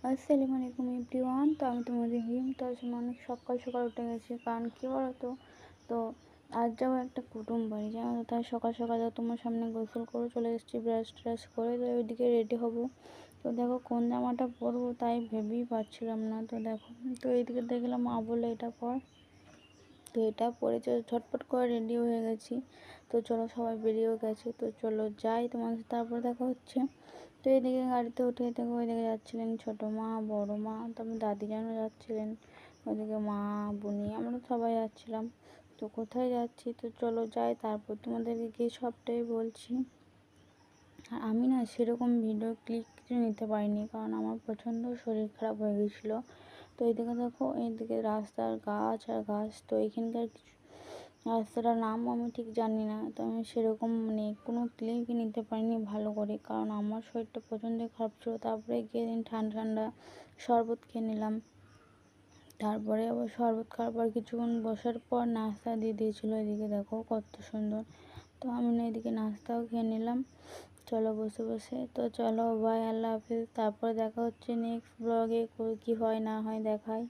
আসসালামু আলাইকুম এভরিওয়ান। তো আমি তোমাদের হিম। তো আজ আমি অনেক সকাল সকাল উঠে গেছি, কারণ কী বলো তো, তো আজ যাবো একটা কুটুম বাড়ি, জানো তো। তাই সকাল সকাল তোমার সামনে গোসল করে চলে এসেছি, ব্রাশ ট্রাশ করে। তো ওইদিকে রেডি হব। তো দেখো কোন জামাটা পরবো তাই ভেবেই পাচ্ছিলাম না। তো দেখো, তো এইদিকে দেখলাম মা বলে এটা পর। তো এটা পরে ঝটপট করে রেডি হয়ে গেছি। তো চলো, সবাই বেরিয়েও গেছে, তো চলো যাই তোমার সাথে, তারপর দেখা হচ্ছে। তো এইদিকে গাড়িতে উঠে দেখো ওইদিকে যাচ্ছিলেন ছোটো মা, বড়ো মা, তারপর দাদিজানও যাচ্ছিলেন। ওইদিকে মা, বুনি, আমরা সবাই যাচ্ছিলাম। তো কোথায় যাচ্ছি তো চলো যাই, তারপর তোমাদেরকে গিয়ে সবটাই বলছি। আর আমি না সেরকম ভিডিও ক্লিক কিছু নিতে পারিনি, কারণ আমার প্রচণ্ড শরীর খারাপ হয়ে গেছিলো। তো এইদিকে দেখো, এইদিকে রাস্তার গাছ আর গাছ। তো এখানকার কিছু রাস্তাটার নাম আমি ঠিক জানি না। তো আমি সেরকম কোনো ক্লিপই নিতে পারিনি ভালো করে, কারণ আমার শরীরটা প্রচণ্ড খারাপ ছিল। তারপরে গিয়ে ঠান্ডা ঠান্ডা শরবত খেয়ে নিলাম। তারপরে আবার শরবত খাওয়ার পর কিছুক্ষণ বসার পর নাস্তা দিয়ে দিয়েছিলো। এদিকে দেখো কত সুন্দর। তো আমি না এদিকে নাস্তাও খেয়ে নিলাম। চলো বসে বসে। তো চলো, বাই, আল্লাহ হাফিজ। তারপরে দেখা হচ্ছে নেক্সট ব্লগে, কী হয় না হয় দেখায়।